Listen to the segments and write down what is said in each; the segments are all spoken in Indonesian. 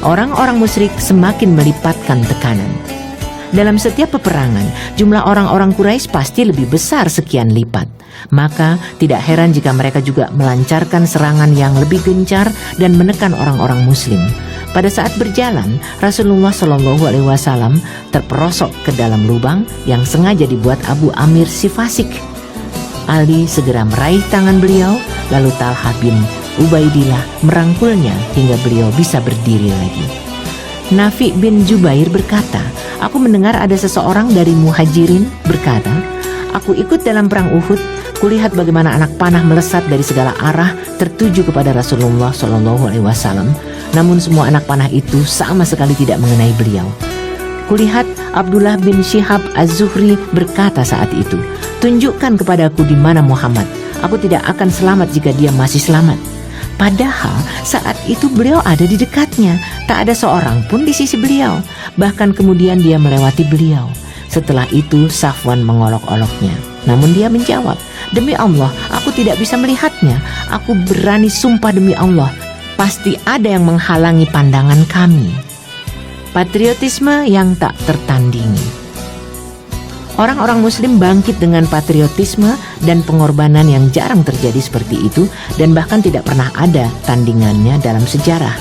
Orang-orang musyrik semakin melipatkan tekanan. Dalam setiap peperangan, jumlah orang-orang Quraisy pasti lebih besar sekian lipat. Maka tidak heran jika mereka juga melancarkan serangan yang lebih gencar dan menekan orang-orang Muslim. Pada saat berjalan, Rasulullah Shallallahu Alaihi Wasallam terperosok ke dalam lubang yang sengaja dibuat Abu Amir si fasik. Ali segera meraih tangan beliau, lalu Talha bin Ubaidillah merangkulnya hingga beliau bisa berdiri lagi. Nafi bin Jubair berkata, aku mendengar ada seseorang dari Muhajirin berkata, aku ikut dalam perang Uhud, kulihat bagaimana anak panah melesat dari segala arah tertuju kepada Rasulullah Shallallahu Alaihi Wasallam. Namun semua anak panah itu sama sekali tidak mengenai beliau. Kulihat Abdullah bin Syihab Az-Zuhri berkata saat itu, tunjukkan kepadaku di mana Muhammad. Aku tidak akan selamat jika dia masih selamat. Padahal saat itu beliau ada di dekatnya. Tak ada seorang pun di sisi beliau. Bahkan kemudian dia melewati beliau. Setelah itu Safwan mengolok-oloknya. Namun dia menjawab, demi Allah, aku tidak bisa melihatnya. Aku berani sumpah demi Allah, pasti ada yang menghalangi pandangan kami. Patriotisme yang tak tertandingi. Orang-orang Muslim bangkit dengan patriotisme dan pengorbanan yang jarang terjadi seperti itu dan bahkan tidak pernah ada tandingannya dalam sejarah.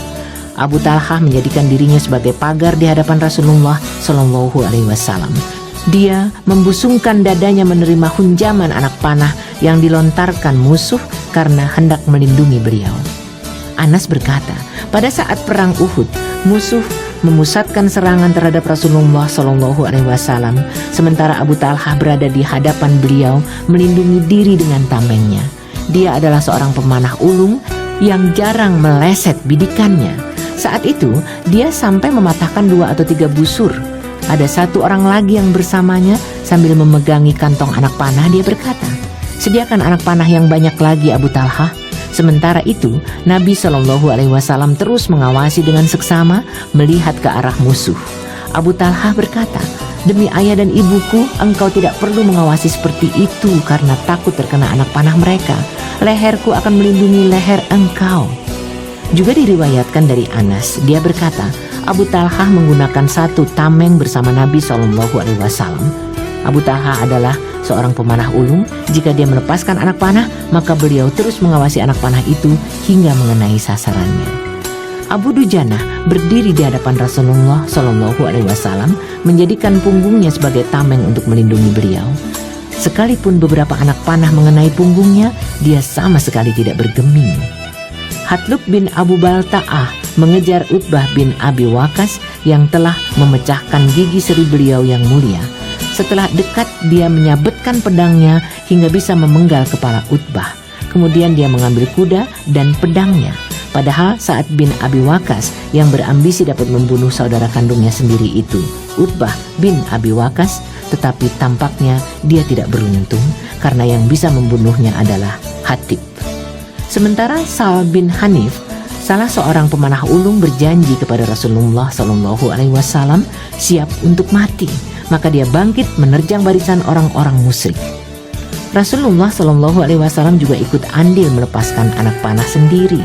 Abu Talhah menjadikan dirinya sebagai pagar di hadapan Rasulullah Shallallahu Alaihi Wasallam. Dia membusungkan dadanya menerima hunjaman anak panah yang dilontarkan musuh karena hendak melindungi beliau. Anas berkata, pada saat perang Uhud, musuh memusatkan serangan terhadap Rasulullah Shallallahu Alaihi Wasallam, sementara Abu Talhah berada di hadapan beliau melindungi diri dengan tamengnya. Dia adalah seorang pemanah ulung yang jarang meleset bidikannya. Saat itu dia sampai mematahkan 2 atau 3 busur. Ada satu orang lagi yang bersamanya sambil memegangi kantong anak panah. Dia berkata, sediakan anak panah yang banyak lagi Abu Talhah. Sementara itu, Nabi Shallallahu Alaihi Wasallam terus mengawasi dengan seksama melihat ke arah musuh. Abu Talhah berkata, demi ayah dan ibuku, engkau tidak perlu mengawasi seperti itu karena takut terkena anak panah mereka. Leherku akan melindungi leher engkau. Juga diriwayatkan dari Anas, dia berkata, Abu Talhah menggunakan satu tameng bersama Nabi Shallallahu Alaihi Wasallam. Abu Talhah adalah seorang pemanah ulung. Jika dia melepaskan anak panah, maka beliau terus mengawasi anak panah itu hingga mengenai sasarannya. Abu Dujanah berdiri di hadapan Rasulullah Shallallahu Alaihi Wasallam, menjadikan punggungnya sebagai tameng untuk melindungi beliau. Sekalipun beberapa anak panah mengenai punggungnya, dia sama sekali tidak bergeming. Hatlub bin Abu Balta'ah mengejar Utbah bin Abi Waqqas yang telah memecahkan gigi seri beliau yang mulia. Setelah dekat, dia menyabetkan pedangnya hingga bisa memenggal kepala Utbah. Kemudian dia mengambil kuda dan pedangnya. Padahal Sa'ad bin Abi Waqqas yang berambisi dapat membunuh saudara kandungnya sendiri itu, Utbah bin Abi Waqqas, tetapi tampaknya dia tidak beruntung karena yang bisa membunuhnya adalah Hatib. Sementara Sa'al bin Hanif, salah seorang pemanah ulung, berjanji kepada Rasulullah Shallallahu Alaihi Wasallam siap untuk mati. Maka dia bangkit menerjang barisan orang-orang musyrik. Rasulullah Shallallahu Alaihi Wasallam juga ikut andil melepaskan anak panah sendiri.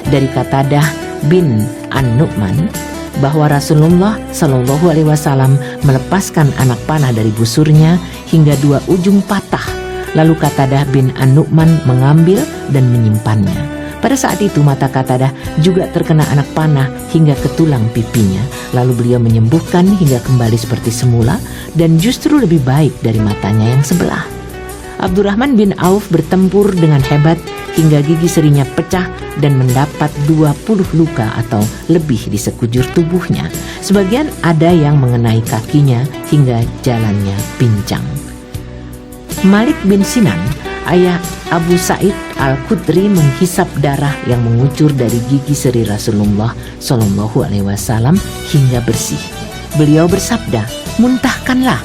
Dari Qatadah bin An-Nu'man bahwa Rasulullah Shallallahu Alaihi Wasallam melepaskan anak panah dari busurnya hingga 2 ujung patah. Lalu Qatadah bin An-Nu'man mengambil dan menyimpannya. Pada saat itu mata Qatadah juga terkena anak panah hingga ke tulang pipinya. Lalu beliau menyembuhkan hingga kembali seperti semula dan justru lebih baik dari matanya yang sebelah. Abdurrahman bin Auf bertempur dengan hebat hingga gigi serinya pecah dan mendapat 20 luka atau lebih di sekujur tubuhnya. Sebagian ada yang mengenai kakinya hingga jalannya pincang. Malik bin Sinan, ayah Abu Sa'id Al-Khudri, menghisap darah yang mengucur dari gigi seri Rasulullah Shallallahu Alaihi Wasallam hingga bersih. Beliau bersabda, muntahkanlah.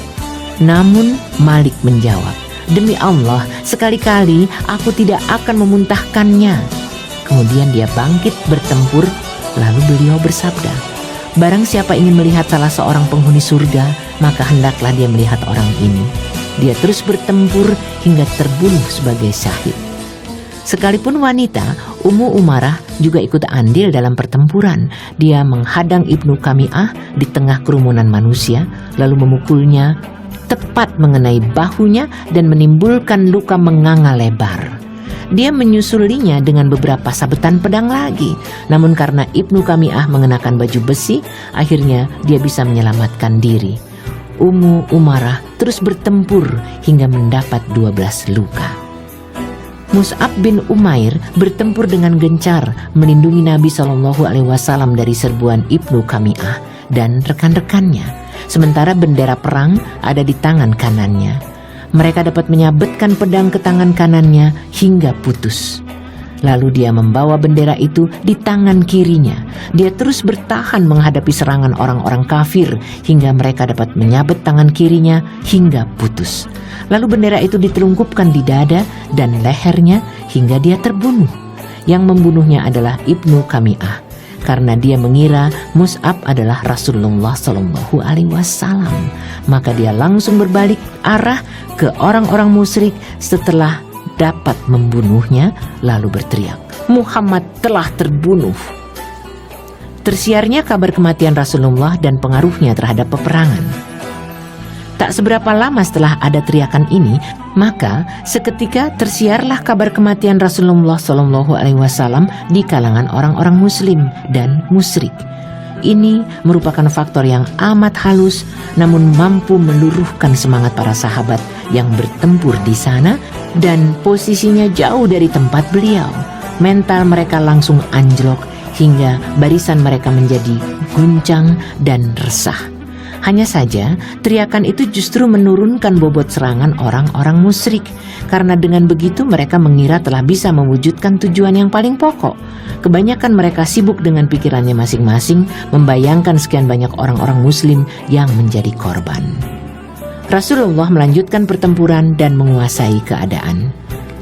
Namun Malik menjawab, demi Allah, sekali-kali aku tidak akan memuntahkannya. Kemudian dia bangkit bertempur, lalu beliau bersabda, barang siapa ingin melihat salah seorang penghuni surga, maka hendaklah dia melihat orang ini. Dia terus bertempur hingga terbunuh sebagai syahid. Sekalipun wanita, Ummu Umarah juga ikut andil dalam pertempuran. Dia menghadang Ibnu Kami'ah di tengah kerumunan manusia, lalu memukulnya tepat mengenai bahunya dan menimbulkan luka menganga lebar. Dia menyusulinya dengan beberapa sabetan pedang lagi. Namun karena Ibnu Kami'ah mengenakan baju besi, akhirnya dia bisa menyelamatkan diri. Ummu Umarah terus bertempur hingga mendapat 12 luka. Mus'ab bin Umair bertempur dengan gencar melindungi Nabi SAW dari serbuan Ibnu Kami'ah dan rekan-rekannya. Sementara bendera perang ada di tangan kanannya. Mereka dapat menyabetkan pedang ke tangan kanannya hingga putus. Lalu dia membawa bendera itu di tangan kirinya. Dia terus bertahan menghadapi serangan orang-orang kafir hingga mereka dapat menyabet tangan kirinya hingga putus. Lalu bendera itu ditelungkupkan di dada dan lehernya hingga dia terbunuh. Yang membunuhnya adalah Ibnu Kami'ah karena dia mengira Mus'ab adalah Rasulullah SAW. Maka dia langsung berbalik arah ke orang-orang musyrik setelah dapat membunuhnya, lalu berteriak, "Muhammad telah terbunuh." Tersiarnya kabar kematian Rasulullah dan pengaruhnya terhadap peperangan. Tak seberapa lama setelah ada teriakan ini, maka seketika tersiarlah kabar kematian Rasulullah SAW di kalangan orang-orang muslim dan musyrik. Ini merupakan faktor yang amat halus namun mampu meluruhkan semangat para sahabat yang bertempur di sana dan posisinya jauh dari tempat beliau. Mental mereka langsung anjlok hingga barisan mereka menjadi guncang dan resah. Hanya saja teriakan itu justru menurunkan bobot serangan orang-orang musyrik. Karena dengan begitu mereka mengira telah bisa mewujudkan tujuan yang paling pokok. Kebanyakan mereka sibuk dengan pikirannya masing-masing, membayangkan sekian banyak orang-orang muslim yang menjadi korban. Rasulullah melanjutkan pertempuran dan menguasai keadaan.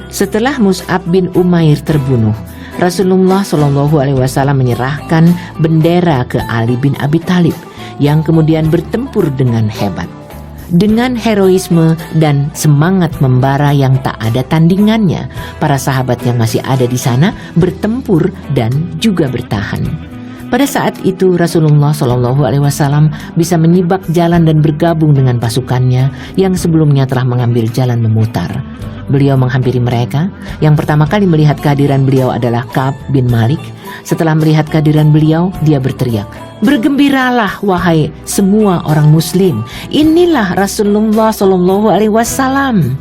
Setelah Mus'ab bin Umair terbunuh, Rasulullah SAW menyerahkan bendera ke Ali bin Abi Thalib yang kemudian bertempur dengan hebat. Dengan heroisme dan semangat membara yang tak ada tandingannya, para sahabat yang masih ada di sana bertempur dan juga bertahan. Pada saat itu Rasulullah SAW bisa menyibak jalan dan bergabung dengan pasukannya yang sebelumnya telah mengambil jalan memutar. Beliau menghampiri mereka. Yang pertama kali melihat kehadiran beliau adalah Ka'ab bin Malik. Setelah melihat kehadiran beliau, dia berteriak, "Bergembiralah wahai semua orang muslim, inilah Rasulullah SAW."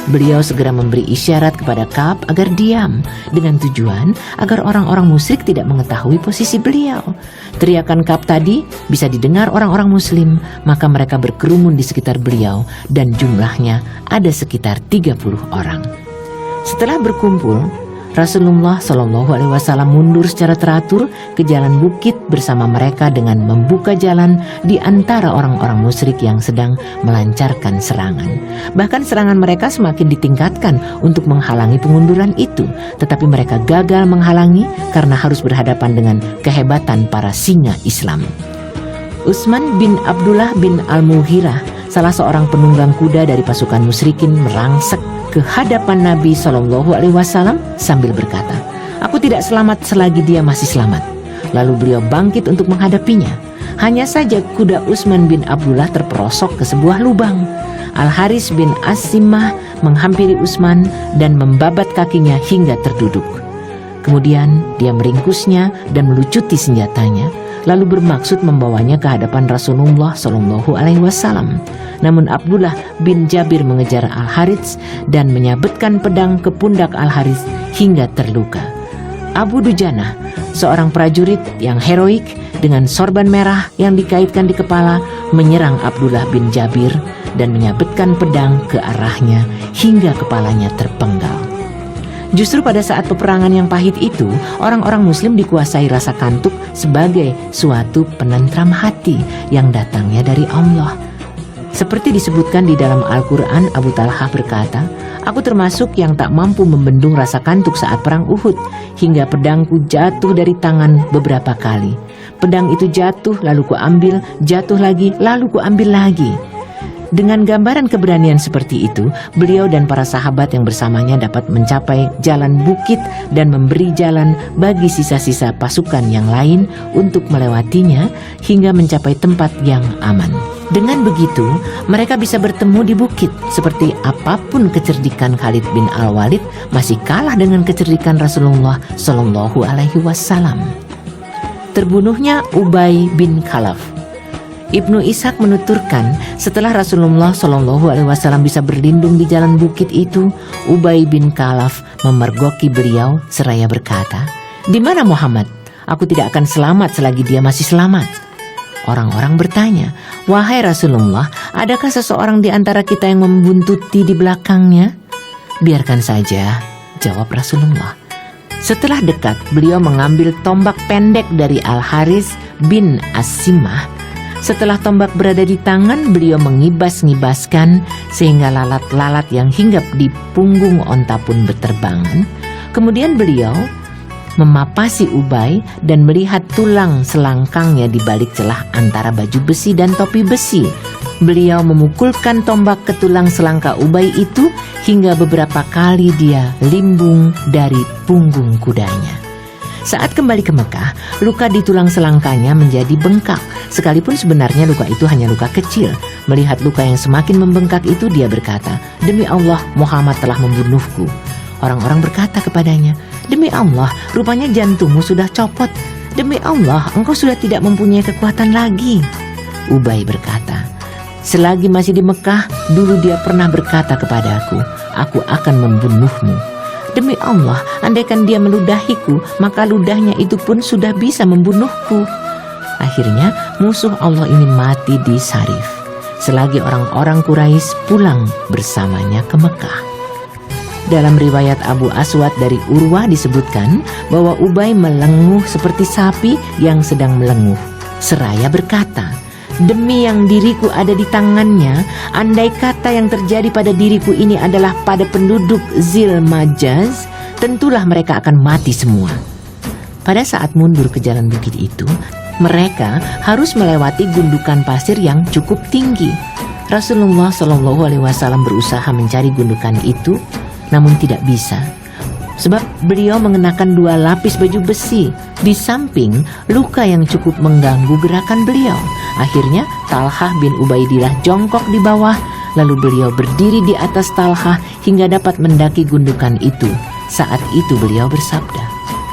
Beliau segera memberi isyarat kepada Ka'ab agar diam, dengan tujuan agar orang-orang musyrik tidak mengetahui posisi beliau. Teriakan Ka'ab tadi bisa didengar orang-orang muslim, maka mereka berkerumun di sekitar beliau dan jumlahnya ada sekitar 30 orang. Setelah berkumpul, Rasulullah SAW mundur secara teratur ke jalan bukit bersama mereka dengan membuka jalan di antara orang-orang musyrik yang sedang melancarkan serangan. Bahkan serangan mereka semakin ditingkatkan untuk menghalangi pengunduran itu, tetapi mereka gagal menghalangi karena harus berhadapan dengan kehebatan para singa Islam. Utsman bin Abdullah bin Al-Mughirah, salah seorang penunggang kuda dari pasukan musyrikin, merangsek ke hadapan Nabi SAW sambil berkata, "Aku tidak selamat selagi dia masih selamat." Lalu beliau bangkit untuk menghadapinya. Hanya saja kuda Utsman bin Abdullah terperosok ke sebuah lubang. Al-Haris bin As-Simmah menghampiri Utsman dan membabat kakinya hingga terduduk. Kemudian dia meringkusnya dan melucuti senjatanya, lalu bermaksud membawanya ke hadapan Rasulullah SAW. Namun Abdullah bin Jabir mengejar Al-Harits dan menyabetkan pedang ke pundak Al-Harits hingga terluka. Abu Dujanah, seorang prajurit yang heroik dengan sorban merah yang dikaitkan di kepala, menyerang Abdullah bin Jabir dan menyabetkan pedang ke arahnya hingga kepalanya terpenggal. Justru pada saat peperangan yang pahit itu, orang-orang muslim dikuasai rasa kantuk sebagai suatu penentram hati yang datangnya dari Allah. Seperti disebutkan di dalam Al-Quran, Abu Talhah berkata, "Aku termasuk yang tak mampu membendung rasa kantuk saat perang Uhud, hingga pedangku jatuh dari tangan beberapa kali. Pedang itu jatuh, lalu kuambil, jatuh lagi, lalu kuambil lagi. Dengan gambaran keberanian seperti itu, beliau dan para sahabat yang bersamanya dapat mencapai jalan bukit dan memberi jalan bagi sisa-sisa pasukan yang lain untuk melewatinya hingga mencapai tempat yang aman. Dengan begitu, mereka bisa bertemu di bukit. Seperti apapun kecerdikan Khalid bin Al-Walid masih kalah dengan kecerdikan Rasulullah Shallallahu Alaihi Wasallam. Terbunuhnya Ubay bin Khalaf. Ibnu Ishaq menuturkan, setelah Rasulullah Shallallahu Alaihi Wasallam bisa berlindung di jalan bukit itu, Ubay bin Khalaf memergoki beliau seraya berkata, "Di mana Muhammad? Aku tidak akan selamat selagi dia masih selamat." Orang-orang bertanya, "Wahai Rasulullah, adakah seseorang di antara kita yang membuntuti di belakangnya?" "Biarkan saja," jawab Rasulullah. Setelah dekat, beliau mengambil tombak pendek dari Al-Haris bin As-Simah. Setelah tombak berada di tangan, beliau mengibas-ngibaskan sehingga lalat-lalat yang hinggap di punggung onta pun berterbangan. Kemudian beliau memapasi Ubay dan melihat tulang selangkangnya di balik celah antara baju besi dan topi besi. Beliau memukulkan tombak ke tulang selangka Ubay itu hingga beberapa kali dia limbung dari punggung kudanya. Saat kembali ke Mekah, luka di tulang selangkanya menjadi bengkak. Sekalipun sebenarnya luka itu hanya luka kecil. Melihat luka yang semakin membengkak itu, dia berkata, "Demi Allah, Muhammad telah membunuhku." Orang-orang berkata kepadanya, "Demi Allah, rupanya jantungmu sudah copot. Demi Allah, engkau sudah tidak mempunyai kekuatan lagi." Ubay berkata, "Selagi masih di Mekah, dulu dia pernah berkata kepadaku, 'Aku akan membunuhmu.' Demi Allah, andaikan dia meludahiku, maka ludahnya itu pun sudah bisa membunuhku." Akhirnya musuh Allah ini mati di Sarif, selagi orang-orang Quraisy pulang bersamanya ke Mekah. Dalam riwayat Abu Aswad dari Urwah disebutkan bahwa Ubay melenguh seperti sapi yang sedang melenguh, seraya berkata, "Demi yang diriku ada di tangannya, andai kata yang terjadi pada diriku ini adalah pada penduduk Zilmajaz, tentulah mereka akan mati semua." Pada saat mundur ke jalan bukit itu, mereka harus melewati gundukan pasir yang cukup tinggi. Rasulullah Shallallahu Alaihi Wasallam berusaha mencari gundukan itu, namun tidak bisa. Sebab beliau mengenakan 2 lapis baju besi, di samping luka yang cukup mengganggu gerakan beliau. Akhirnya Talhah bin Ubaidillah jongkok di bawah, lalu beliau berdiri di atas Talhah hingga dapat mendaki gundukan itu. Saat itu beliau bersabda,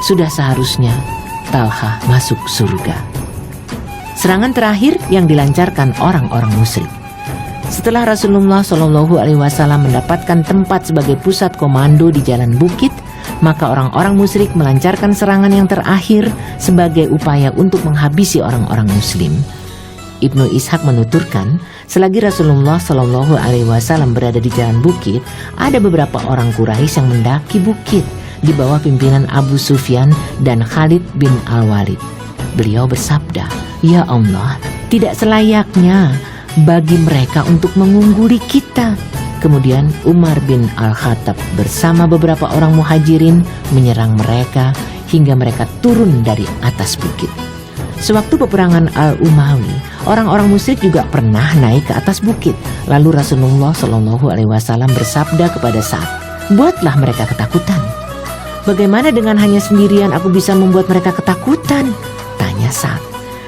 "Sudah seharusnya Talhah masuk surga." Serangan terakhir yang dilancarkan orang-orang musyrik. Setelah Rasulullah Shallallahu Alaihi Wasallam mendapatkan tempat sebagai pusat komando di jalan bukit, maka orang-orang musyrik melancarkan serangan yang terakhir sebagai upaya untuk menghabisi orang-orang muslim. Ibnu Ishaq menuturkan, selagi Rasulullah Shallallahu Alaihi Wasallam berada di jalan bukit, ada beberapa orang Quraisy yang mendaki bukit di bawah pimpinan Abu Sufyan dan Khalid bin Al-Walid. Beliau bersabda, "Ya Allah, tidak selayaknya bagi mereka untuk mengungguli kita." Kemudian Umar bin Al-Khattab bersama beberapa orang muhajirin menyerang mereka hingga mereka turun dari atas bukit. Sewaktu peperangan Al-Umawi, orang-orang musyrik juga pernah naik ke atas bukit. Lalu Rasulullah Shallallahu Alaihi Wasallam bersabda kepada Sa'ad, "Buatlah mereka ketakutan." "Bagaimana dengan hanya sendirian aku bisa membuat mereka ketakutan?" tanya Sa'ad.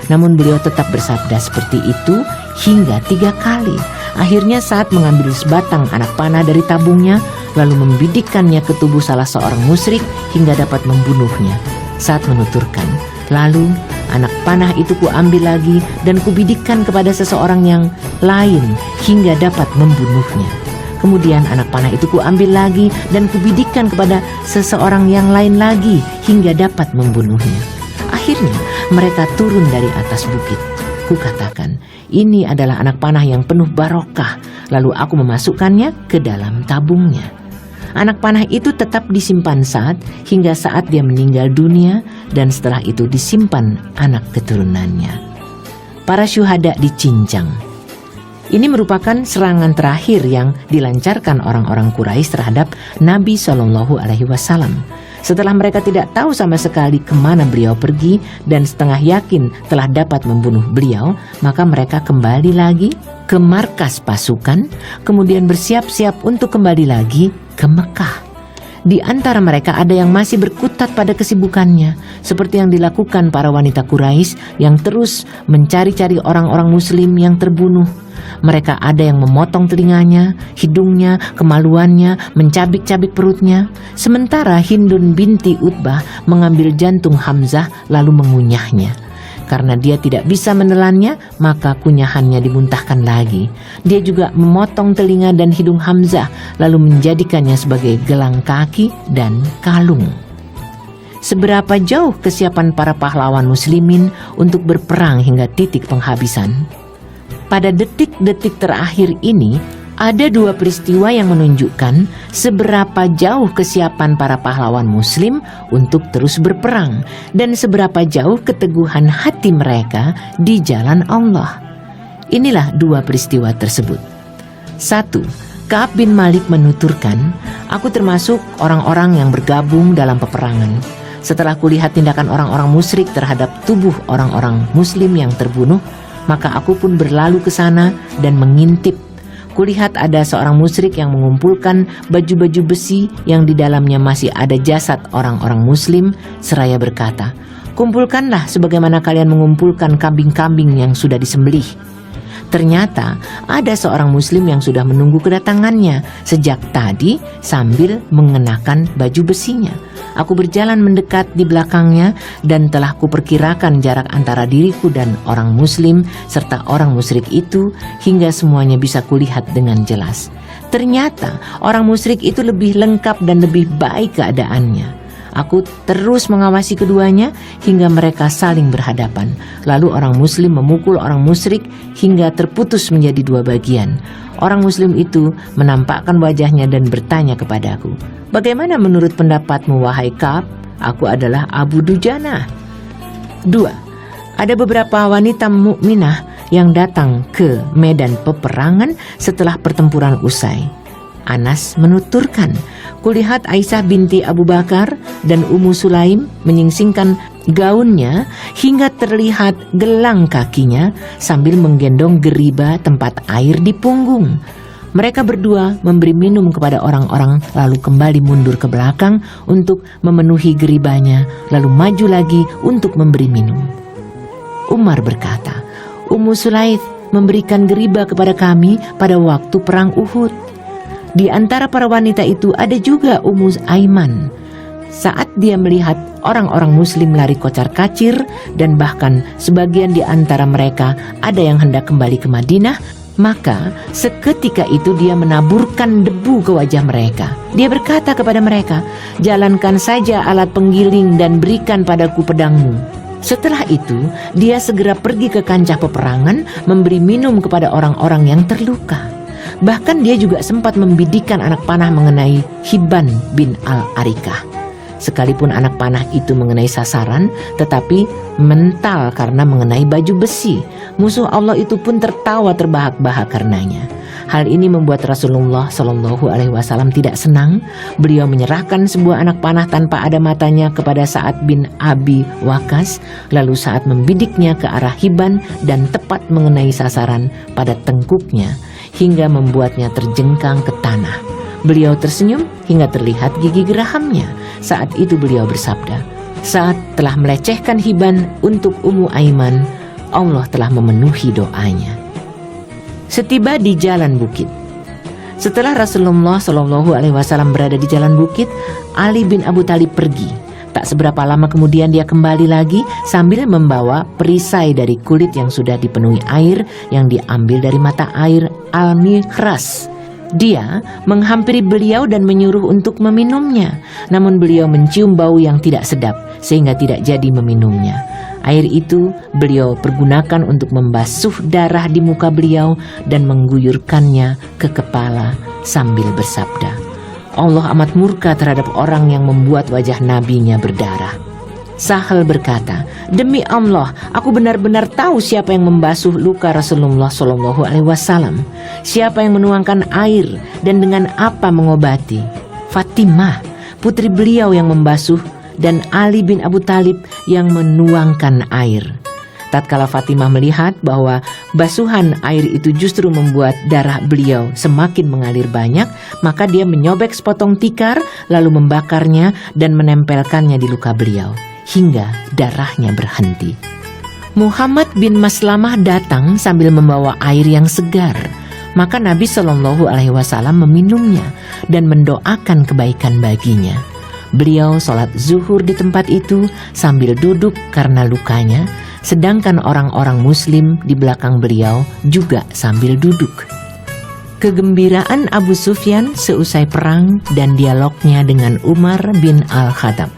Namun beliau tetap bersabda seperti itu hingga 3 kali. Akhirnya Sa'ad mengambil sebatang anak panah dari tabungnya, lalu membidikkannya ke tubuh salah seorang musyrik hingga dapat membunuhnya. Sa'ad menuturkan, "Lalu anak panah itu kuambil lagi dan kubidikkan kepada seseorang yang lain hingga dapat membunuhnya. Kemudian anak panah itu kuambil lagi dan kubidikkan kepada seseorang yang lain lagi hingga dapat membunuhnya. Akhirnya mereka turun dari atas bukit. Kukatakan, ini adalah anak panah yang penuh barokah, lalu aku memasukkannya ke dalam tabungnya." Anak panah itu tetap disimpan Sa'ad hingga saat dia meninggal dunia, dan setelah itu disimpan anak keturunannya. Para syuhada dicincang. Ini merupakan serangan terakhir yang dilancarkan orang-orang Quraisy terhadap Nabi Shallallahu Alaihi Wasallam. Setelah mereka tidak tahu sama sekali kemana beliau pergi dan setengah yakin telah dapat membunuh beliau, maka mereka kembali lagi ke markas pasukan, kemudian bersiap-siap untuk kembali lagi ke Mekah. Di antara mereka ada yang masih berkutat pada kesibukannya, seperti yang dilakukan para wanita Quraisy yang terus mencari-cari orang-orang muslim yang terbunuh. Mereka ada yang memotong telinganya, hidungnya, kemaluannya, mencabik-cabik perutnya. Sementara Hindun binti Utbah mengambil jantung Hamzah lalu mengunyahnya. Karena dia tidak bisa menelannya, maka kunyahannya dimuntahkan lagi. Dia juga memotong telinga dan hidung Hamzah, lalu menjadikannya sebagai gelang kaki dan kalung. Seberapa jauh kesiapan para pahlawan muslimin untuk berperang hingga titik penghabisan? Pada detik-detik terakhir ini, ada dua peristiwa yang menunjukkan seberapa jauh kesiapan para pahlawan muslim untuk terus berperang dan seberapa jauh keteguhan hati mereka di jalan Allah. Inilah dua peristiwa tersebut. 1. Ka'ab bin Malik menuturkan, "Aku termasuk orang-orang yang bergabung dalam peperangan. Setelah kulihat tindakan orang-orang musyrik terhadap tubuh orang-orang muslim yang terbunuh, maka aku pun berlalu ke sana dan mengintip. Kulihat ada seorang musyrik yang mengumpulkan baju-baju besi yang di dalamnya masih ada jasad orang-orang muslim, seraya berkata, 'Kumpulkanlah sebagaimana kalian mengumpulkan kambing-kambing yang sudah disembelih.' Ternyata ada seorang muslim yang sudah menunggu kedatangannya sejak tadi sambil mengenakan baju besinya. Aku berjalan mendekat di belakangnya dan telah kuperkirakan jarak antara diriku dan orang muslim serta orang musyrik itu hingga semuanya bisa kulihat dengan jelas. Ternyata orang musyrik itu lebih lengkap dan lebih baik keadaannya. Aku terus mengawasi keduanya hingga mereka saling berhadapan. Lalu orang muslim memukul orang musyrik hingga terputus menjadi dua bagian. Orang muslim itu menampakkan wajahnya dan bertanya kepadaku, 'Bagaimana menurut pendapatmu wahai Ka'ab? Aku adalah Abu Dujana.' 2. Ada beberapa wanita mukminah yang datang ke medan peperangan setelah pertempuran usai. Anas menuturkan, kulihat Aisyah binti Abu Bakar dan Ummu Sulaim menyingsingkan gaunnya hingga terlihat gelang kakinya sambil menggendong geriba tempat air di punggung. Mereka berdua memberi minum kepada orang-orang lalu kembali mundur ke belakang untuk memenuhi geribanya lalu maju lagi untuk memberi minum. Umar berkata, Ummu Sulaim memberikan geriba kepada kami pada waktu perang Uhud. Di antara para wanita itu ada juga Ummu Aiman. Saat dia melihat orang-orang muslim lari kocar-kacir dan bahkan sebagian di antara mereka ada yang hendak kembali ke Madinah, maka seketika itu dia menaburkan debu ke wajah mereka. Dia berkata kepada mereka, "Jalankan saja alat penggiling dan berikan padaku pedangmu." Setelah itu, dia segera pergi ke kancah peperangan memberi minum kepada orang-orang yang terluka. Bahkan dia juga sempat membidikan anak panah mengenai Hibban bin Al-Arikah. Sekalipun anak panah itu mengenai sasaran, tetapi mental karena mengenai baju besi. Musuh Allah itu pun tertawa terbahak-bahak karenanya. Hal ini membuat Rasulullah SAW tidak senang. Beliau menyerahkan sebuah anak panah tanpa ada matanya kepada Sa'ad bin Abi Waqqas, lalu saat membidiknya ke arah Hibban dan tepat mengenai sasaran pada tengkuknya, hingga membuatnya terjengkang ke tanah. Beliau tersenyum hingga terlihat gigi gerahamnya. Saat itu beliau bersabda, saat telah melecehkan Hibban untuk Ummu Aiman, Allah telah memenuhi doanya. Setiba di jalan bukit. Setelah Rasulullah SAW berada di jalan bukit, Ali bin Abu Thalib pergi. Tak seberapa lama kemudian dia kembali lagi sambil membawa perisai dari kulit yang sudah dipenuhi air yang diambil dari mata air Al-Mikhras. Dia menghampiri beliau dan menyuruh untuk meminumnya. Namun beliau mencium bau yang tidak sedap sehingga tidak jadi meminumnya. Air itu beliau pergunakan untuk membasuh darah di muka beliau dan mengguyurkannya ke kepala sambil bersabda, Allah amat murka terhadap orang yang membuat wajah nabinya berdarah. Sahal berkata, demi Allah, aku benar-benar tahu siapa yang membasuh luka Rasulullah SAW, siapa yang menuangkan air dan dengan apa mengobati. Fatimah, putri beliau yang membasuh, dan Ali bin Abu Thalib yang menuangkan air. Tatkala Fatimah melihat bahwa basuhan air itu justru membuat darah beliau semakin mengalir banyak, maka dia menyobek sepotong tikar lalu membakarnya dan menempelkannya di luka beliau hingga darahnya berhenti. Muhammad bin Maslamah datang sambil membawa air yang segar. Maka Nabi Shallallahu Alaihi Wasallam meminumnya dan mendoakan kebaikan baginya. Beliau sholat zuhur di tempat itu sambil duduk karena lukanya, sedangkan orang-orang muslim di belakang beliau juga sambil duduk. Kegembiraan Abu Sufyan seusai perang dan dialognya dengan Umar bin Al-Khattab.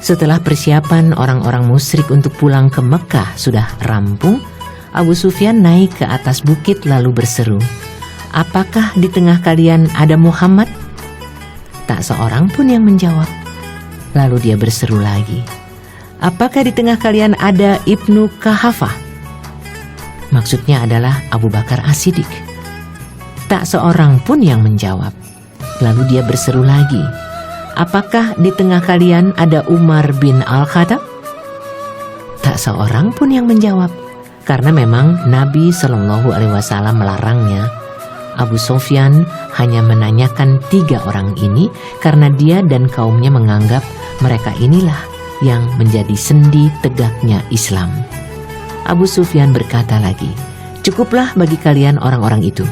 Setelah persiapan orang-orang musyrik untuk pulang ke Mekah sudah rampung, Abu Sufyan naik ke atas bukit lalu berseru, "Apakah di tengah kalian ada Muhammad?" Tak seorang pun yang menjawab. Lalu dia berseru lagi, "Apakah di tengah kalian ada Ibnu Kahafah?" Maksudnya adalah Abu Bakar As-Siddiq. Tak seorang pun yang menjawab. Lalu dia berseru lagi, "Apakah di tengah kalian ada Umar bin Al-Khattab?" Tak seorang pun yang menjawab. Karena memang Nabi Shallallahu Alaihi Wasallam melarangnya. Abu Sufyan hanya menanyakan 3 orang ini karena dia dan kaumnya menganggap mereka inilah yang menjadi sendi tegaknya Islam. Abu Sufyan berkata lagi, "Cukuplah bagi kalian orang-orang itu."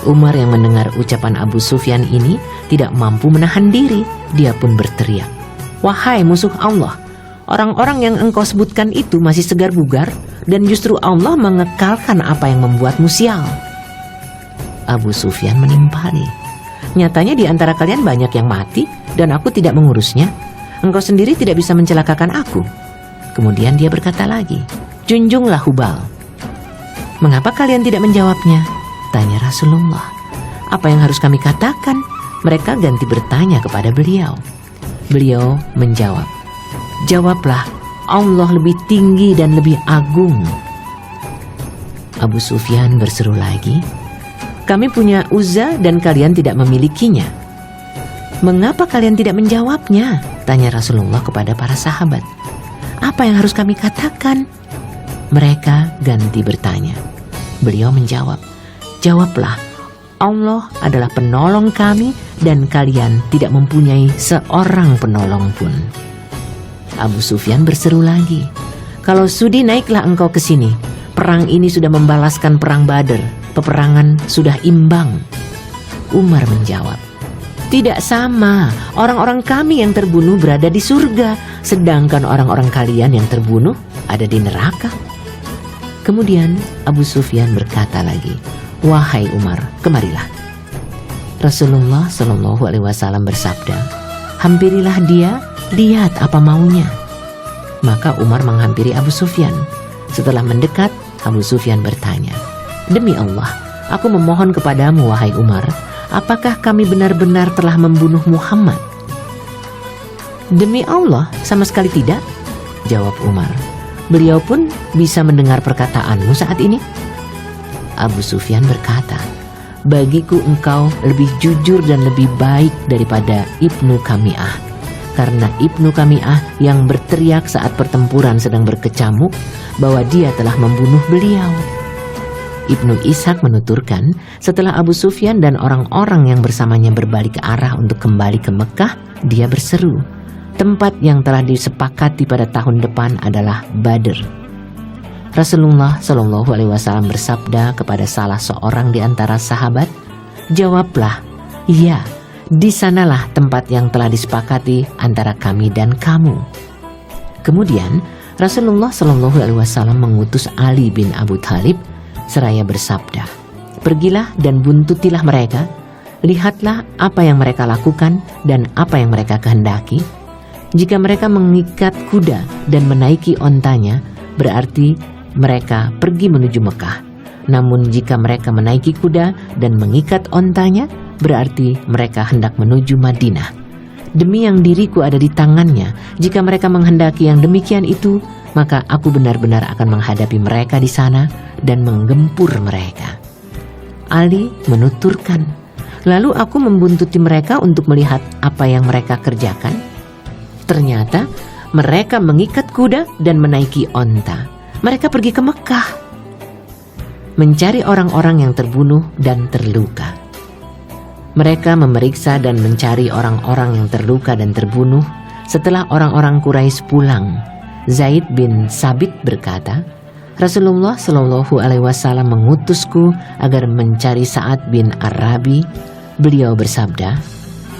Umar yang mendengar ucapan Abu Sufyan ini tidak mampu menahan diri. Dia pun berteriak, "Wahai musuh Allah, orang-orang yang engkau sebutkan itu masih segar bugar dan justru Allah mengekalkan apa yang membuatmu sial." Abu Sufyan menimpali, "Nyatanya di antara kalian banyak yang mati dan aku tidak mengurusnya. Engkau sendiri tidak bisa mencelakakan aku." Kemudian dia berkata lagi, "Junjunglah Hubal." "Mengapa kalian tidak menjawabnya?" tanya Rasulullah. "Apa yang harus kami katakan?" Mereka ganti bertanya kepada beliau. Beliau menjawab, "Jawablah, Allah lebih tinggi dan lebih agung." Abu Sufyan berseru lagi, "Kami punya Uzza dan kalian tidak memilikinya." "Mengapa kalian tidak menjawabnya?" tanya Rasulullah kepada para sahabat. "Apa yang harus kami katakan?" Mereka ganti bertanya. Beliau menjawab, "Jawablah, Allah adalah penolong kami dan kalian tidak mempunyai seorang penolong pun." Abu Sufyan berseru lagi, "Kalau sudi naiklah engkau ke sini. Perang ini sudah membalaskan perang Badar. Peperangan sudah imbang." Umar menjawab, "Tidak sama. Orang-orang kami yang terbunuh berada di surga, sedangkan orang-orang kalian yang terbunuh ada di neraka." Kemudian Abu Sufyan berkata lagi, "Wahai Umar, kemarilah." Rasulullah Shallallahu Alaihi Wasallam bersabda, "Hampirilah dia, lihat apa maunya." Maka Umar menghampiri Abu Sufyan. Setelah mendekat, Abu Sufyan bertanya, "Demi Allah, aku memohon kepadamu wahai Umar, apakah kami benar-benar telah membunuh Muhammad?" "Demi Allah, sama sekali tidak," jawab Umar. "Beliau pun bisa mendengar perkataanmu saat ini." Abu Sufyan berkata, "Bagiku engkau lebih jujur dan lebih baik daripada Ibnu Kami'ah, karena Ibnu Kami'ah yang berteriak saat pertempuran sedang berkecamuk bahwa dia telah membunuh beliau." Ibnu Ishaq menuturkan, setelah Abu Sufyan dan orang-orang yang bersamanya berbalik arah untuk kembali ke Mekah, dia berseru, tempat yang telah disepakati pada tahun depan adalah Badr. Rasulullah Shallallahu Alaihi Wasallam bersabda kepada salah seorang di antara sahabat, "Jawablah, iya, di sanalah tempat yang telah disepakati antara kami dan kamu." Kemudian Rasulullah Shallallahu Alaihi Wasallam mengutus Ali bin Abu Thalib seraya bersabda, "Pergilah dan buntutilah mereka. Lihatlah apa yang mereka lakukan dan apa yang mereka kehendaki. Jika mereka mengikat kuda dan menaiki ontanya, berarti mereka pergi menuju Mekah. Namun jika mereka menaiki kuda dan mengikat ontanya, berarti mereka hendak menuju Madinah. Demi yang diriku ada di tangannya, jika mereka menghendaki yang demikian itu, maka aku benar-benar akan menghadapi mereka di sana dan menggempur mereka." Ali menuturkan, "Lalu aku membuntuti mereka untuk melihat apa yang mereka kerjakan. Ternyata mereka mengikat kuda dan menaiki onta. Mereka pergi ke Mekah, mencari orang-orang yang terbunuh dan terluka. Mereka memeriksa dan mencari orang-orang yang terluka dan terbunuh. Setelah orang-orang Quraisy pulang, Zaid bin Sabit berkata, Rasulullah Shallallahu Alaihi Wasallam mengutusku agar mencari Sa'ad bin Arabi. Beliau bersabda,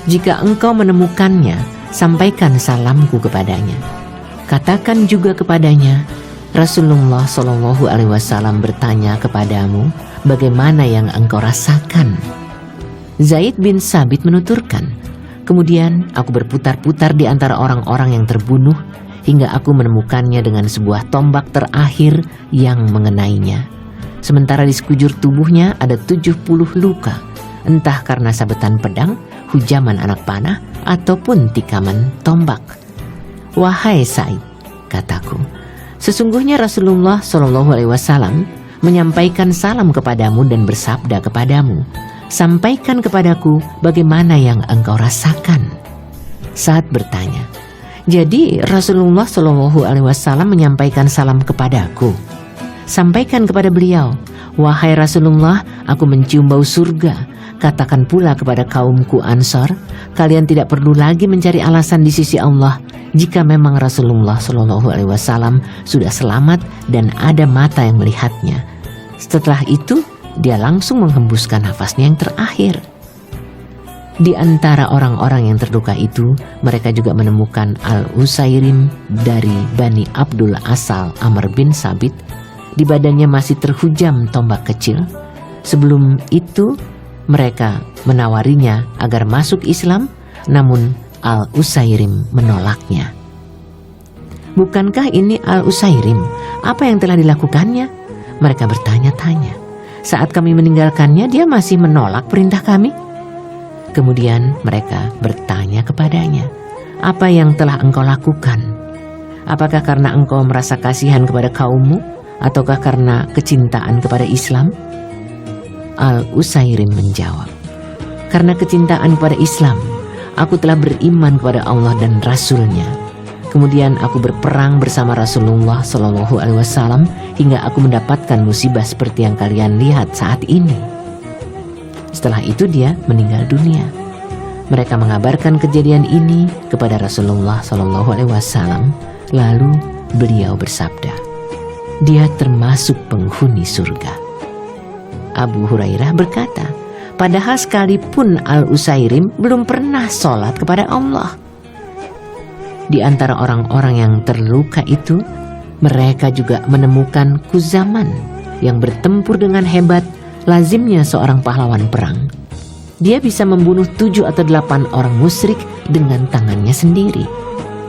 jika engkau menemukannya, sampaikan salamku kepadanya. Katakan juga kepadanya, Rasulullah Shallallahu Alaihi Wasallam bertanya kepadamu, bagaimana yang engkau rasakan? Zaid bin Sabit menuturkan, kemudian aku berputar-putar di antara orang-orang yang terbunuh, hingga aku menemukannya dengan sebuah tombak terakhir yang mengenainya. Sementara di sekujur tubuhnya ada 70 luka, entah karena sabetan pedang, hujaman anak panah, ataupun tikaman tombak. Wahai Sa'id, kataku, sesungguhnya Rasulullah Shallallahu Alaihi Wasallam menyampaikan salam kepadamu dan bersabda kepadamu, sampaikan kepadaku bagaimana yang engkau rasakan. Saat bertanya, jadi Rasulullah Shallallahu Alaihi Wasallam menyampaikan salam kepadaku. Sampaikan kepada beliau, wahai Rasulullah, aku mencium bau surga. Katakan pula kepada kaumku Ansor, kalian tidak perlu lagi mencari alasan di sisi Allah jika memang Rasulullah Shallallahu Alaihi Wasallam sudah selamat dan ada mata yang melihatnya. Setelah itu, dia langsung menghembuskan nafasnya yang terakhir. Di antara orang-orang yang terluka itu, mereka juga menemukan Al-Usairim dari Bani Abdul Asal Amr bin Sabit. Di badannya masih terhujam tombak kecil. Sebelum itu, mereka menawarinya agar masuk Islam, namun Al-Usairim menolaknya. Bukankah ini Al-Usairim? Apa yang telah dilakukannya? Mereka bertanya-tanya. Saat kami meninggalkannya, dia masih menolak perintah kami. Kemudian mereka bertanya kepadanya, apa yang telah engkau lakukan? Apakah karena engkau merasa kasihan kepada kaummu, ataukah karena kecintaan kepada Islam? Al-Usairim menjawab, karena kecintaan kepada Islam, aku telah beriman kepada Allah dan Rasul-Nya. Kemudian aku berperang bersama Rasulullah Shallallahu Alaihi Wasallam hingga aku mendapatkan musibah seperti yang kalian lihat saat ini. Setelah itu dia meninggal dunia. Mereka mengabarkan kejadian ini kepada Rasulullah Shallallahu Alaihi Wasallam. Lalu beliau bersabda, dia termasuk penghuni surga. Abu Hurairah berkata, padahal sekalipun Al-Usairim belum pernah sholat kepada Allah. Di antara orang-orang yang terluka itu, mereka juga menemukan Kuzaman yang bertempur dengan hebat. Lazimnya seorang pahlawan perang. Dia bisa membunuh 7 atau 8 orang musyrik dengan tangannya sendiri.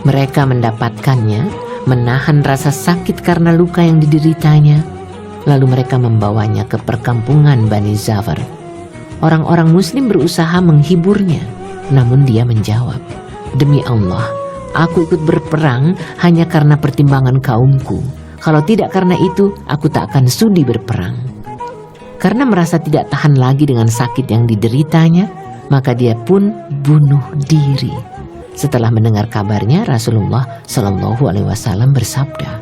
Mereka mendapatkannya, menahan rasa sakit karena luka yang dideritanya. Lalu mereka membawanya ke perkampungan Bani Zafar. Orang-orang muslim berusaha menghiburnya, namun dia menjawab, demi Allah, aku ikut berperang hanya karena pertimbangan kaumku. Kalau tidak karena itu, aku tak akan sudi berperang. Karena merasa tidak tahan lagi dengan sakit yang dideritanya, maka dia pun bunuh diri. Setelah mendengar kabarnya, Rasulullah Shallallahu Alaihi Wasallam bersabda,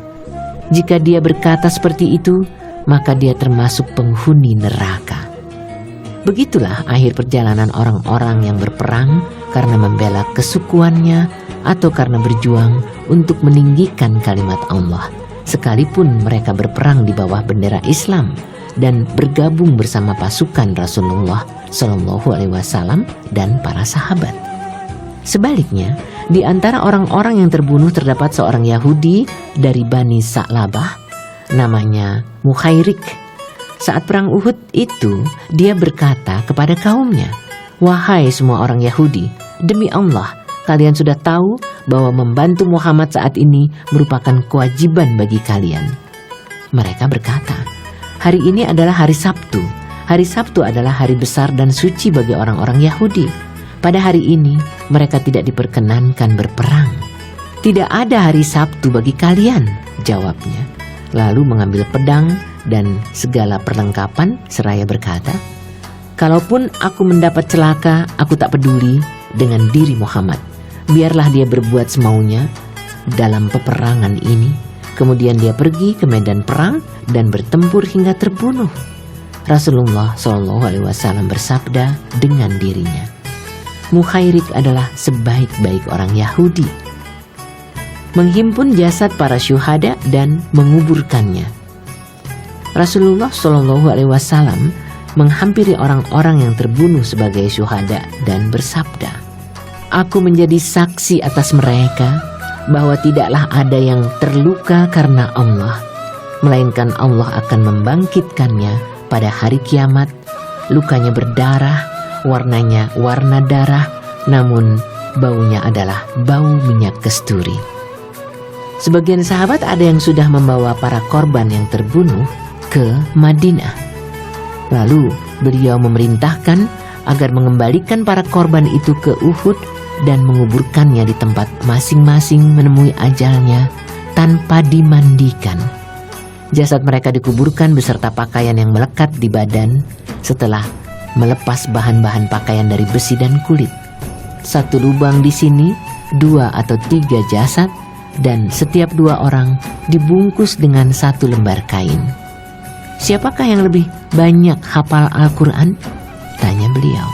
jika dia berkata seperti itu, maka dia termasuk penghuni neraka. Begitulah akhir perjalanan orang-orang yang berperang karena membela kesukuannya atau karena berjuang untuk meninggikan kalimat Allah, sekalipun mereka berperang di bawah bendera Islam dan bergabung bersama pasukan Rasulullah Shallallahu Alaihi Wasallam dan para sahabat. Sebaliknya, di antara orang-orang yang terbunuh terdapat seorang Yahudi dari Bani Sa'labah, namanya Mukhairik. Saat perang Uhud itu, dia berkata kepada kaumnya, wahai semua orang Yahudi, demi Allah, kalian sudah tahu bahwa membantu Muhammad saat ini merupakan kewajiban bagi kalian. Mereka berkata, hari ini adalah hari Sabtu. Hari Sabtu adalah hari besar dan suci bagi orang-orang Yahudi. Pada hari ini, mereka tidak diperkenankan berperang. Tidak ada hari Sabtu bagi kalian, jawabnya. Lalu mengambil pedang dan segala perlengkapan seraya berkata, kalaupun aku mendapat celaka, aku tak peduli dengan diri Muhammad. Biarlah dia berbuat semaunya. dalam peperangan ini. Kemudian dia pergi ke medan perang dan bertempur hingga terbunuh. Rasulullah SAW bersabda dengan dirinya, Muhairik adalah sebaik-baik orang Yahudi. Menghimpun jasad para syuhada dan menguburkannya. Rasulullah SAW menghampiri orang-orang yang terbunuh sebagai syuhada dan bersabda, Aku menjadi saksi atas mereka bahwa tidaklah ada yang terluka karena Allah, melainkan Allah akan membangkitkannya pada hari kiamat. Lukanya berdarah, warnanya warna darah, namun baunya adalah bau minyak kasturi. Sebagian sahabat ada yang sudah membawa para korban yang terbunuh ke Madinah. Lalu beliau memerintahkan agar mengembalikan para korban itu ke Uhud dan menguburkannya di tempat masing-masing menemui ajalnya tanpa dimandikan. Jasad mereka dikuburkan beserta pakaian yang melekat di badan setelah melepas bahan-bahan pakaian dari besi dan kulit. Satu lubang di sini, 2 atau 3 jasad, dan setiap 2 orang dibungkus dengan 1 lembar kain. Siapakah yang lebih banyak hafal Al-Quran? Tanya beliau.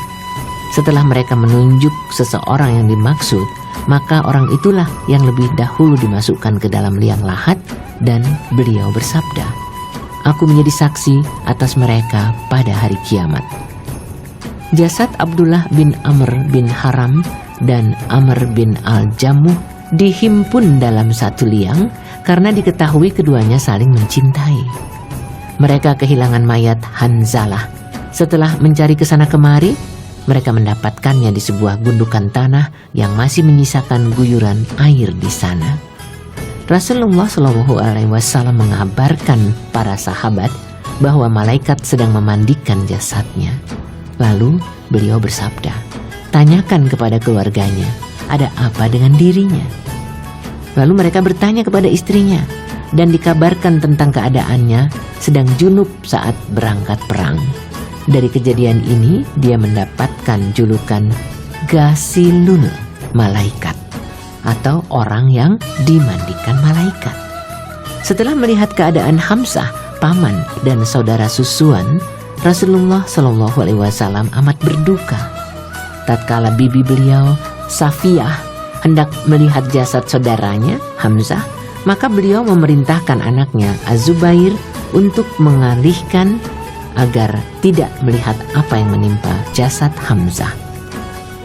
Setelah mereka menunjuk seseorang yang dimaksud, maka orang itulah yang lebih dahulu dimasukkan ke dalam liang lahat, dan beliau bersabda, Aku menjadi saksi atas mereka pada hari kiamat. Jasad Abdullah bin Amr bin Haram dan Amr bin Al-Jamuh dihimpun dalam satu liang karena diketahui keduanya saling mencintai. Mereka kehilangan mayat Hanzalah. Setelah mencari kesana kemari, mereka mendapatkannya di sebuah gundukan tanah yang masih menyisakan guyuran air di sana. Rasulullah SAW mengabarkan para sahabat bahwa malaikat sedang memandikan jasadnya. Lalu beliau bersabda, Tanyakan kepada keluarganya, ada apa dengan dirinya? Lalu mereka bertanya kepada istrinya, dan dikabarkan tentang keadaannya sedang junub saat berangkat perang. Dari kejadian ini dia mendapatkan julukan Ghasilul Malaikat, atau orang yang dimandikan malaikat. Setelah melihat keadaan Hamzah, paman dan saudara susuan, Rasulullah SAW amat berduka. Tatkala bibi beliau, Safiyah, hendak melihat jasad saudaranya, Hamzah, maka beliau memerintahkan anaknya Az-Zubair untuk mengalihkan agar tidak melihat apa yang menimpa jasad Hamzah.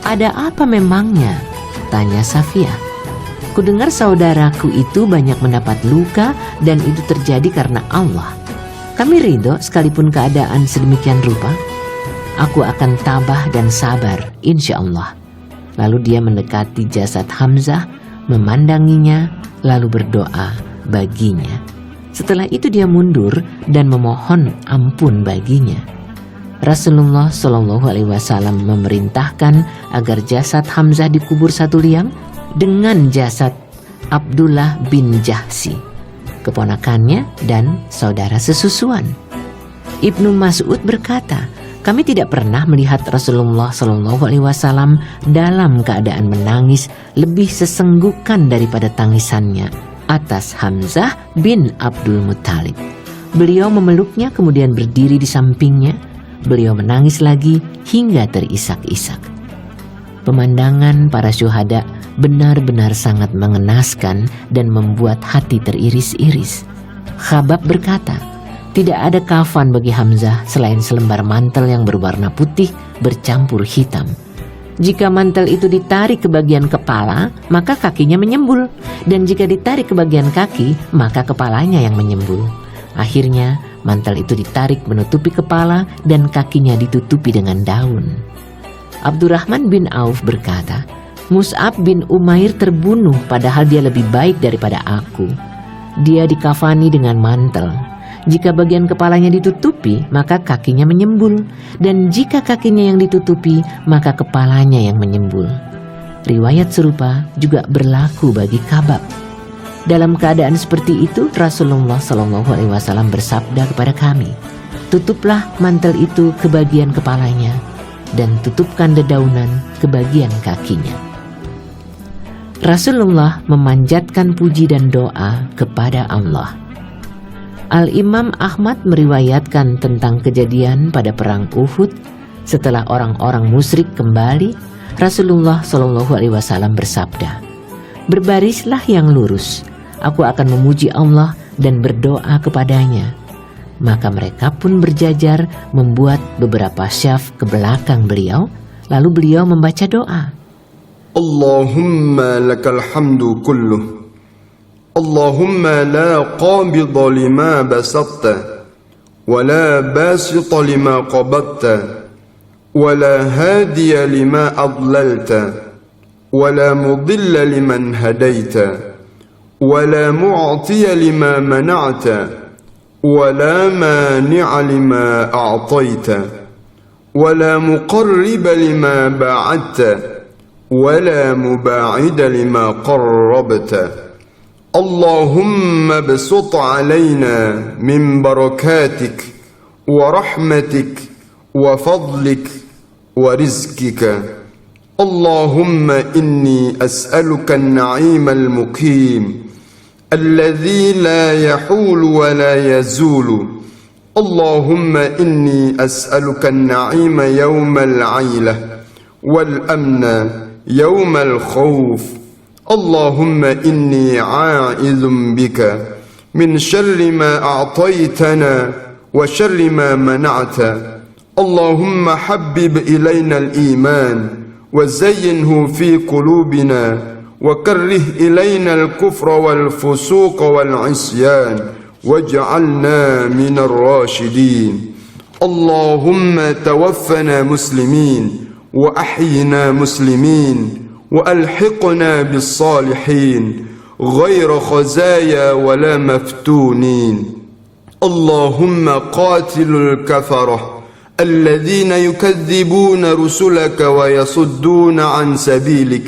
Ada apa memangnya? Tanya Safiyah. Kudengar saudaraku itu banyak mendapat luka dan itu terjadi karena Allah. Kami ridho sekalipun keadaan sedemikian rupa. Aku akan tabah dan sabar, insya Allah. Lalu dia mendekati jasad Hamzah, memandanginya, lalu berdoa baginya. Setelah itu dia mundur dan memohon ampun baginya. Rasulullah SAW memerintahkan agar jasad Hamzah dikubur satu liang dengan jasad Abdullah bin Jahsi, keponakannya dan saudara sesusuan. Ibnu Mas'ud berkata, kami tidak pernah melihat Rasulullah SAW dalam keadaan menangis lebih sesenggukan daripada tangisannya atas Hamzah bin Abdul Muttalib. Beliau memeluknya kemudian berdiri di sampingnya. Beliau menangis lagi hingga terisak-isak. Pemandangan para syuhada benar-benar sangat mengenaskan dan membuat hati teriris-iris. Khabbab berkata, tidak ada kafan bagi Hamzah selain selembar mantel yang berwarna putih bercampur hitam. Jika mantel itu ditarik ke bagian kepala, maka kakinya menyembul. Dan jika ditarik ke bagian kaki, maka kepalanya yang menyembul. Akhirnya, mantel itu ditarik menutupi kepala dan kakinya ditutupi dengan daun. Abdurrahman bin Auf berkata, Mus'ab bin Umair terbunuh padahal dia lebih baik daripada aku. Dia dikafani dengan mantel. Jika bagian kepalanya ditutupi, maka kakinya menyembul. Dan jika kakinya yang ditutupi, maka kepalanya yang menyembul. Riwayat serupa juga berlaku bagi Khabbab. Dalam keadaan seperti itu, Rasulullah SAW bersabda kepada kami, tutuplah mantel itu ke bagian kepalanya, dan tutupkan dedaunan ke bagian kakinya. Rasulullah memanjatkan puji dan doa kepada Allah. Al-Imam Ahmad meriwayatkan tentang kejadian pada perang Uhud. Setelah orang-orang musyrik kembali, Rasulullah SAW bersabda, "Berbarislah yang lurus, aku akan memuji Allah dan berdoa kepadanya." Maka mereka pun berjajar membuat beberapa syaf ke belakang beliau, lalu beliau membaca doa. Allahumma lakal hamdu kulluh. Allahumma la qabida lima basatta, wa la basita lima qabadta, wa la hadiya lima adlalta, wa la mudilla liman hadaita, wa la mu'tiya lima mana'ta, wa la mani'a lima a'tayta, wa la muqarriba lima ba'adta, wa la muba'ida lima qarrabta. اللهم ابسط علينا من بركاتك ورحمتك وفضلك ورزقك. اللهم إني أسألك النعيم المقيم الذي لا يحول ولا يزول. اللهم إني أسألك النعيم يوم العيلة والأمن يوم الخوف. اللهم إني عائذ بك من شر ما أعطيتنا وشر ما منعت. اللهم حبب إلينا الإيمان وزينه في قلوبنا وكره إلينا الكفر والفسوق والعصيان واجعلنا من الراشدين. اللهم توفنا مسلمين وأحينا مسلمين وألحقنا بالصالحين غير خزايا ولا مفتونين. اللهم قاتل الكفرة الذين يكذبون رسلك ويصدون عن سبيلك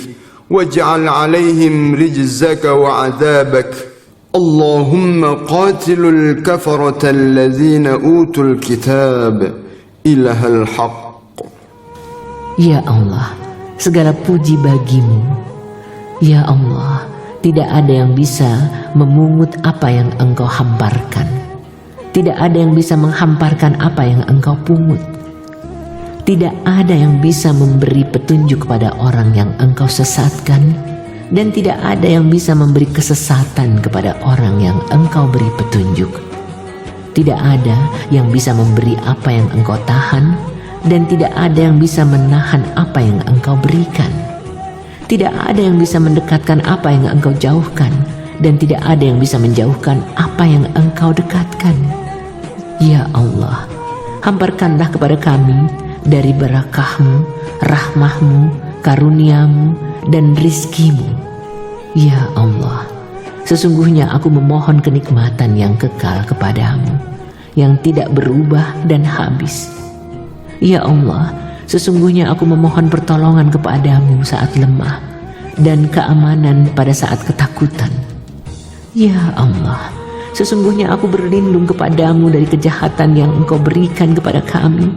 واجعل عليهم رجزك وعذابك. اللهم قاتل الكفرة الذين أوتوا الكتاب إله الحق. Ya Allah, segala puji bagimu. Ya Allah, tidak ada yang bisa memungut apa yang Engkau hamparkan. Tidak ada yang bisa menghamparkan apa yang Engkau pungut. Tidak ada yang bisa memberi petunjuk kepada orang yang Engkau sesatkan. Dan tidak ada yang bisa memberi kesesatan kepada orang yang Engkau beri petunjuk. Tidak ada yang bisa memberi apa yang Engkau tahan, dan tidak ada yang bisa menahan apa yang Engkau berikan. Tidak ada yang bisa mendekatkan apa yang Engkau jauhkan, dan tidak ada yang bisa menjauhkan apa yang Engkau dekatkan. Ya Allah, hamparkanlah kepada kami dari barakah-Mu, rahmah-Mu, karunia-Mu, dan rizki-Mu. Ya Allah, sesungguhnya aku memohon kenikmatan yang kekal kepadamu, yang tidak berubah dan habis. Ya Allah, sesungguhnya aku memohon pertolongan kepadamu saat lemah dan keamanan pada saat ketakutan. Ya Allah, sesungguhnya aku berlindung kepadamu dari kejahatan yang Engkau berikan kepada kami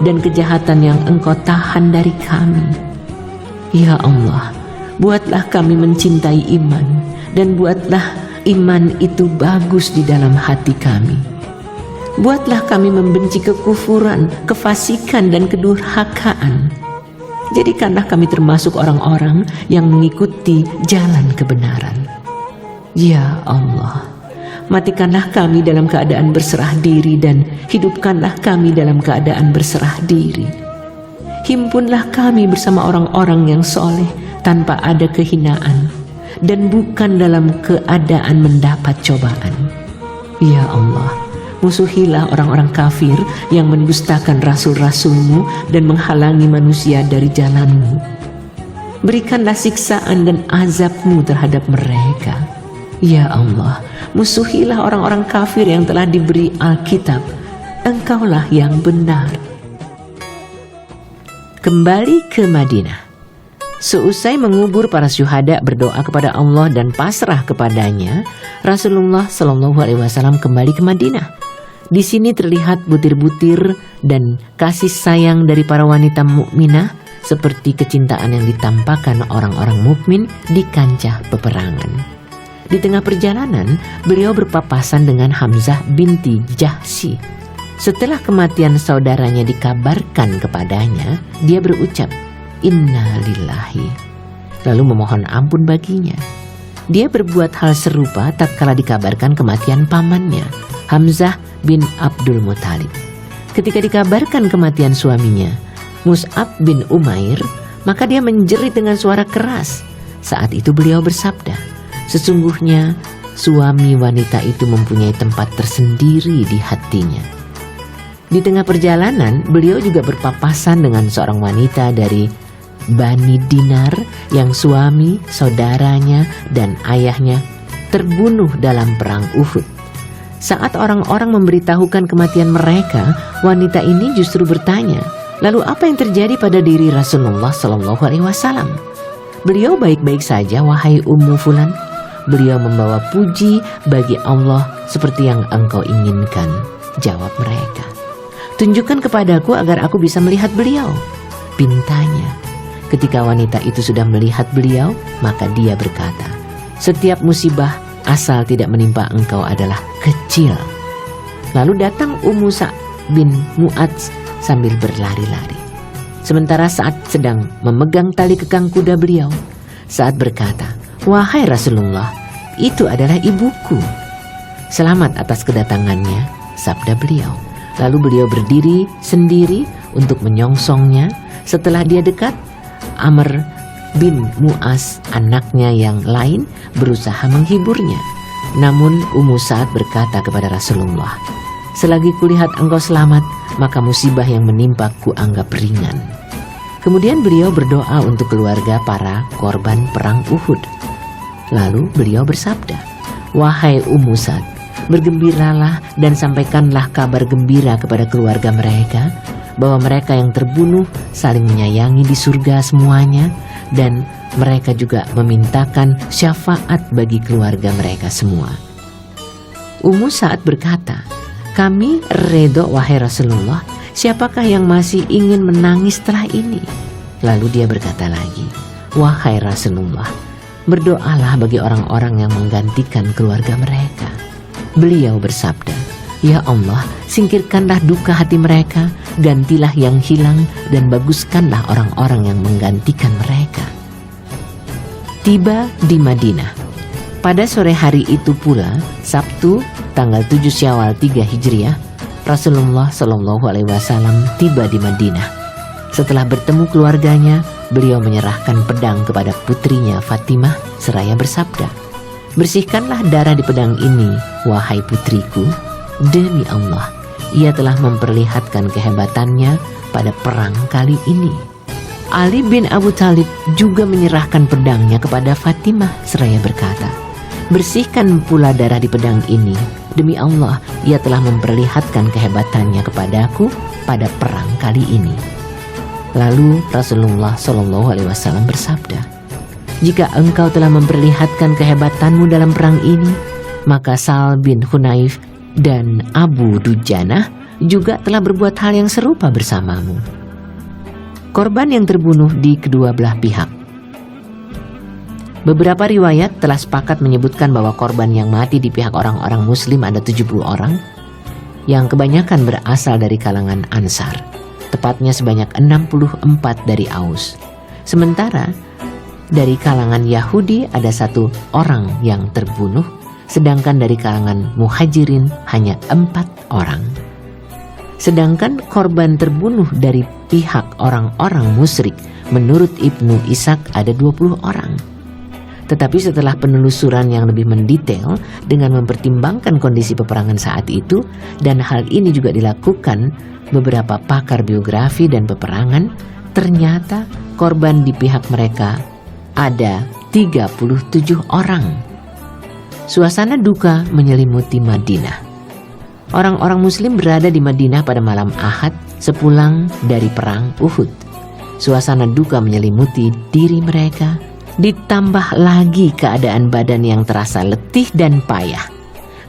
dan kejahatan yang Engkau tahan dari kami. Ya Allah, buatlah kami mencintai iman dan buatlah iman itu bagus di dalam hati kami. Buatlah kami membenci kekufuran, kefasikan, dan kedurhakaan. Jadikanlah kami termasuk orang-orang yang mengikuti jalan kebenaran. Ya Allah, matikanlah kami dalam keadaan berserah diri dan hidupkanlah kami dalam keadaan berserah diri. Himpunlah kami bersama orang-orang yang soleh tanpa ada kehinaan dan bukan dalam keadaan mendapat cobaan. Ya Allah, musuhilah orang-orang kafir yang mendustakan rasul-rasul-Mu dan menghalangi manusia dari jalan-Mu. Berikanlah siksaan dan azab-Mu terhadap mereka. Ya Allah, musuhilah orang-orang kafir yang telah diberi Alkitab. Engkaulah yang benar. Kembali ke Madinah. Seusai mengubur para syuhada, berdoa kepada Allah dan pasrah kepadanya, Rasulullah SAW kembali ke Madinah. Di sini terlihat butir-butir dan kasih sayang dari para wanita mukminah seperti kecintaan yang ditampakkan orang-orang mukmin di kancah peperangan. Di tengah perjalanan, beliau berpapasan dengan Hamzah binti Jahsy. Setelah kematian saudaranya dikabarkan kepadanya, dia berucap, "Inna lillahi," lalu memohon ampun baginya. Dia berbuat hal serupa tatkala dikabarkan kematian pamannya, Hamzah bin Abdul Muthalib. Ketika dikabarkan kematian suaminya, Mus'ab bin Umair, maka dia menjerit dengan suara keras. Saat itu beliau bersabda, "Sesungguhnya suami wanita itu mempunyai tempat tersendiri di hatinya." Di tengah perjalanan, beliau juga berpapasan dengan seorang wanita dari Bani Dinar yang suami, saudaranya, dan ayahnya terbunuh dalam perang Uhud. Saat orang-orang memberitahukan kematian mereka, wanita ini justru bertanya, "Lalu apa yang terjadi pada diri Rasulullah SAW?" "Beliau baik-baik saja, wahai Ummu Fulan. Beliau membawa puji bagi Allah seperti yang engkau inginkan," jawab mereka. "Tunjukkan kepadaku agar aku bisa melihat beliau," pintanya. Ketika wanita itu sudah melihat beliau, maka dia berkata, "Setiap musibah asal tidak menimpa engkau adalah kecil." Lalu datang Ummu Sa'd bin Mu'adz sambil berlari-lari. Sementara saat sedang memegang tali kekang kuda beliau, Sa'd berkata, "Wahai Rasulullah, itu adalah ibuku." "Selamat atas kedatangannya," sabda beliau. Lalu beliau berdiri sendiri untuk menyongsongnya. Setelah dia dekat, Amr bin Mu'az, anaknya yang lain, berusaha menghiburnya. Namun Ummu Sa'd berkata kepada Rasulullah, "Selagi kulihat engkau selamat, maka musibah yang menimpa ku anggap ringan." Kemudian beliau berdoa untuk keluarga para korban perang Uhud. Lalu beliau bersabda, "Wahai Ummu Sa'd, bergembiralah dan sampaikanlah kabar gembira kepada keluarga mereka, bahwa mereka yang terbunuh saling menyayangi di surga semuanya, dan mereka juga memintakan syafaat bagi keluarga mereka semua." Ummu Sa'd berkata, "Kami redha wahai Rasulullah, siapakah yang masih ingin menangis setelah ini?" Lalu dia berkata lagi, "Wahai Rasulullah, berdoalah bagi orang-orang yang menggantikan keluarga mereka." Beliau bersabda, "Ya Allah, singkirkanlah duka hati mereka, gantilah yang hilang, dan baguskanlah orang-orang yang menggantikan mereka." Tiba di Madinah. Pada sore hari itu pula, Sabtu, tanggal 7 Syawal 3 Hijriah, Rasulullah SAW tiba di Madinah. Setelah bertemu keluarganya, beliau menyerahkan pedang kepada putrinya Fatimah seraya bersabda, "Bersihkanlah darah di pedang ini, wahai putriku. Demi Allah, ia telah memperlihatkan kehebatannya pada perang kali ini." Ali bin Abu Thalib juga menyerahkan pedangnya kepada Fatimah seraya berkata, "Bersihkan pula darah di pedang ini. Demi Allah, ia telah memperlihatkan kehebatannya kepadaku pada perang kali ini." Lalu Rasulullah SAW bersabda, "Jika engkau telah memperlihatkan kehebatanmu dalam perang ini, maka Sal bin Hunayf dan Abu Dujanah juga telah berbuat hal yang serupa bersamamu." Korban yang terbunuh di kedua belah pihak. Beberapa riwayat telah sepakat menyebutkan bahwa korban yang mati di pihak orang-orang muslim ada 70 orang, yang kebanyakan berasal dari kalangan Ansar, tepatnya sebanyak 64 dari Aus. Sementara dari kalangan Yahudi ada 1 orang yang terbunuh, sedangkan dari kalangan Muhajirin hanya 4 orang. Sedangkan korban terbunuh dari pihak orang-orang musyrik menurut Ibnu Ishaq ada 20 orang. Tetapi setelah penelusuran yang lebih mendetail dengan mempertimbangkan kondisi peperangan saat itu, dan hal ini juga dilakukan beberapa pakar biografi dan peperangan, ternyata korban di pihak mereka ada 37 orang. Suasana duka menyelimuti Madinah. Orang-orang muslim berada di Madinah pada malam Ahad sepulang dari perang Uhud. Suasana duka menyelimuti diri mereka, ditambah lagi keadaan badan yang terasa letih dan payah.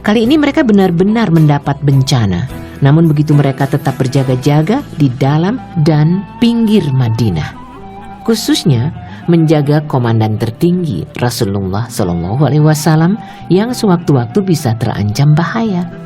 Kali ini mereka benar-benar mendapat bencana, namun begitu mereka tetap berjaga-jaga di dalam dan pinggir Madinah. khususnya menjaga komandan tertinggi Rasulullah SAW yang sewaktu-waktu bisa terancam bahaya.